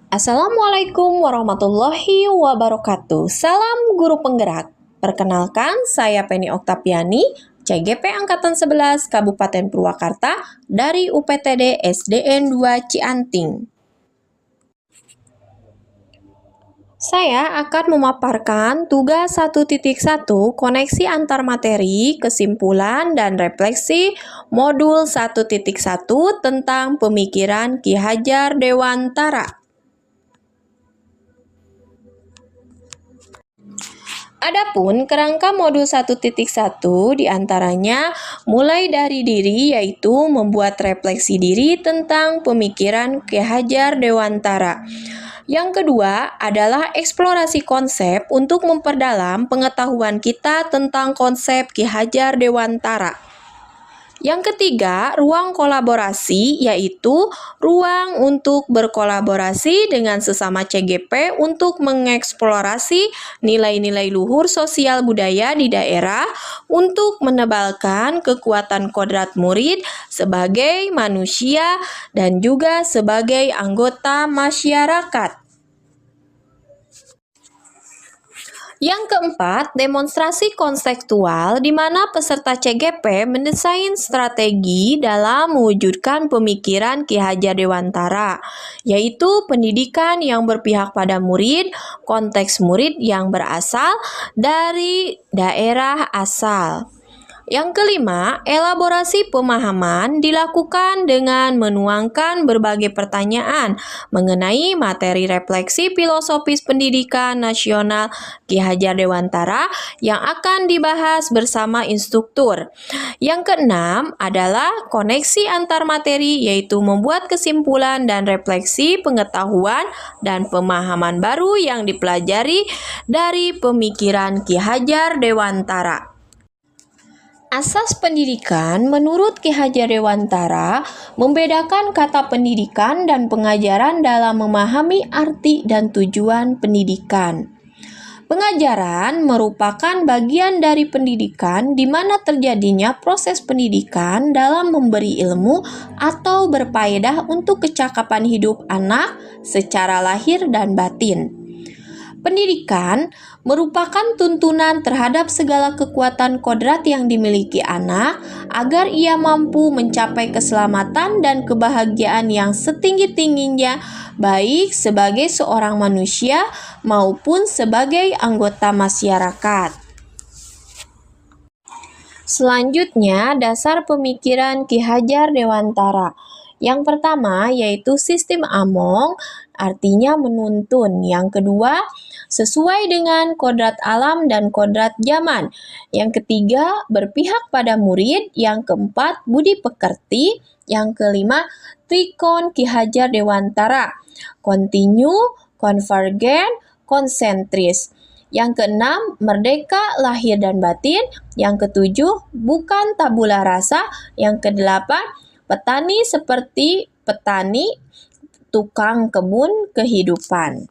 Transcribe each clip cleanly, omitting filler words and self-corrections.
Assalamualaikum warahmatullahi wabarakatuh. Salam guru penggerak. Perkenalkan, saya Penny Oktaviani, CGP Angkatan 11 Kabupaten Purwakarta dari UPTD SDN 2 Cianting. Saya akan memaparkan tugas 1.1 koneksi antar materi, kesimpulan, dan refleksi modul 1.1 tentang pemikiran Ki Hajar Dewantara. Adapun kerangka modul 1.1 diantaranya mulai dari diri, yaitu membuat refleksi diri tentang pemikiran Ki Hajar Dewantara. Yang kedua adalah eksplorasi konsep untuk memperdalam pengetahuan kita tentang konsep Ki Hajar Dewantara. Yang ketiga, ruang kolaborasi, yaitu ruang untuk berkolaborasi dengan sesama CGP untuk mengeksplorasi nilai-nilai luhur sosial budaya di daerah untuk menebalkan kekuatan kodrat murid sebagai manusia dan juga sebagai anggota masyarakat. Yang keempat, demonstrasi konseptual di mana peserta CGP mendesain strategi dalam mewujudkan pemikiran Ki Hajar Dewantara, yaitu pendidikan yang berpihak pada murid, konteks murid yang berasal dari daerah asal. Yang kelima, elaborasi pemahaman dilakukan dengan menuangkan berbagai pertanyaan mengenai materi refleksi filosofis pendidikan nasional Ki Hajar Dewantara yang akan dibahas bersama instruktur. Yang keenam adalah koneksi antar materi, yaitu membuat kesimpulan dan refleksi pengetahuan dan pemahaman baru yang dipelajari dari pemikiran Ki Hajar Dewantara. Asas pendidikan menurut Ki Hajar Dewantara membedakan kata pendidikan dan pengajaran dalam memahami arti dan tujuan pendidikan. Pengajaran merupakan bagian dari pendidikan di mana terjadinya proses pendidikan dalam memberi ilmu atau berfaedah untuk kecakapan hidup anak secara lahir dan batin. Pendidikan merupakan tuntunan terhadap segala kekuatan kodrat yang dimiliki anak agar ia mampu mencapai keselamatan dan kebahagiaan yang setinggi-tingginya, baik sebagai seorang manusia maupun sebagai anggota masyarakat. Selanjutnya, dasar pemikiran Ki Hajar Dewantara. Yang pertama yaitu sistem Among, artinya menuntun. Yang kedua, sesuai dengan kodrat alam dan kodrat zaman. Yang ketiga, berpihak pada murid. Yang keempat, budi pekerti. Yang kelima, trikon Ki Hajar Dewantara, kontinu, konvergen, konsentris. Yang keenam, merdeka lahir dan batin. Yang ketujuh, bukan tabula rasa. Yang kedelapan, petani seperti petani, tukang kebun kehidupan.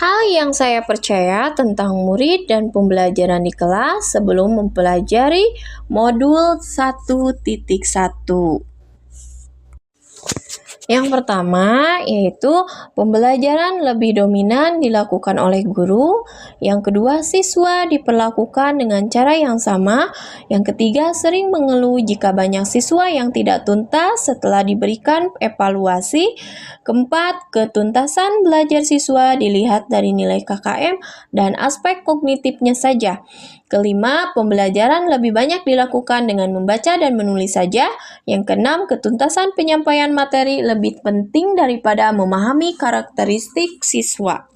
Hal yang saya percaya tentang murid dan pembelajaran di kelas sebelum mempelajari modul 1.1. Yang pertama yaitu pembelajaran lebih dominan dilakukan oleh guru. Yang kedua, siswa diperlakukan dengan cara yang sama. Yang ketiga, sering mengeluh jika banyak siswa yang tidak tuntas setelah diberikan evaluasi. Keempat, ketuntasan belajar siswa dilihat dari nilai KKM dan aspek kognitifnya saja. Kelima, pembelajaran lebih banyak dilakukan dengan membaca dan menulis saja. Yang keenam, ketuntasan penyampaian materi lebih penting daripada memahami karakteristik siswa.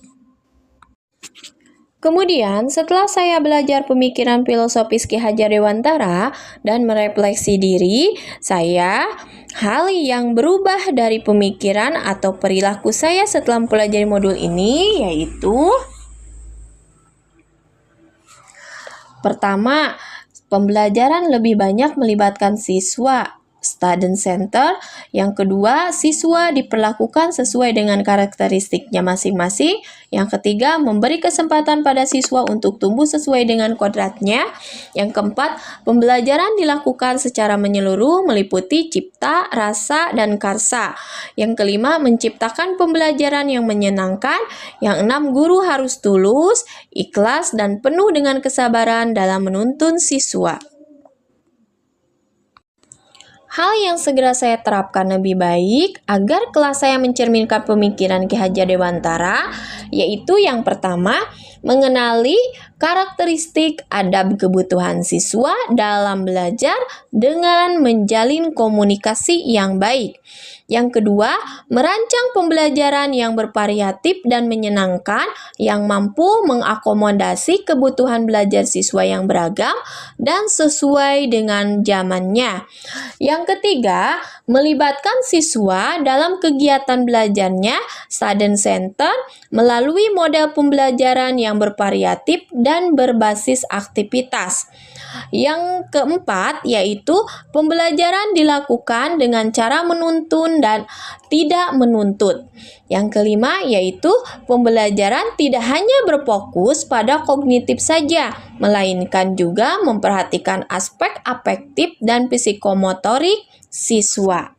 Kemudian, setelah saya belajar pemikiran filosofis Ki Hajar Dewantara dan merefleksi diri, hal yang berubah dari pemikiran atau perilaku saya setelah mempelajari modul ini yaitu pertama, pembelajaran lebih banyak melibatkan siswa. student center. Yang kedua, siswa diperlakukan sesuai dengan karakteristiknya masing-masing. Yang ketiga, memberi kesempatan pada siswa untuk tumbuh sesuai dengan kodratnya. Yang keempat, pembelajaran dilakukan secara menyeluruh meliputi cipta, rasa, dan karsa. Yang kelima, menciptakan pembelajaran yang menyenangkan. Yang enam, guru harus tulus, ikhlas, dan penuh dengan kesabaran dalam menuntun siswa. Hal yang segera saya terapkan lebih baik agar kelas saya mencerminkan pemikiran Ki Hajar Dewantara, yaitu yang pertama, mengenali karakteristik adab kebutuhan siswa dalam belajar dengan menjalin komunikasi yang baik. Yang kedua, merancang pembelajaran yang bervariatif dan menyenangkan yang mampu mengakomodasi kebutuhan belajar siswa yang beragam dan sesuai dengan zamannya. Yang ketiga, melibatkan siswa dalam kegiatan belajarnya student center melalui model pembelajaran yang bervariatif dan berbasis aktivitas. Yang keempat, yaitu pembelajaran dilakukan dengan cara menuntun dan tidak menuntut. Yang kelima, yaitu pembelajaran tidak hanya berfokus pada kognitif saja, melainkan juga memperhatikan aspek afektif dan psikomotorik siswa.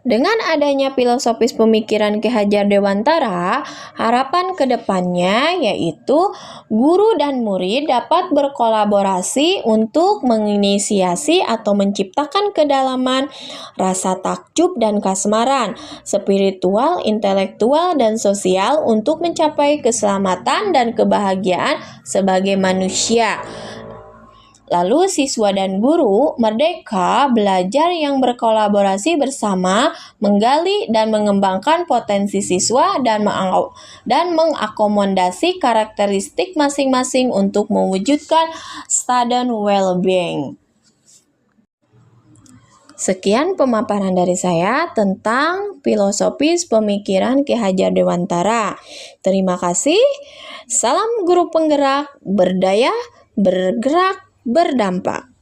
Dengan adanya filosofis pemikiran Ki Hajar Dewantara, harapan ke depannya yaitu guru dan murid dapat berkolaborasi untuk menginisiasi atau menciptakan kedalaman, rasa takjub dan kasmaran, spiritual, intelektual, dan sosial untuk mencapai keselamatan dan kebahagiaan sebagai manusia. Lalu siswa dan guru merdeka belajar yang berkolaborasi bersama, menggali dan mengembangkan potensi siswa dan mengakomodasi karakteristik masing-masing untuk mewujudkan student well-being. Sekian pemaparan dari saya tentang filosofis pemikiran Ki Hajar Dewantara. Terima kasih. Salam guru penggerak, berdaya, bergerak, berdampak.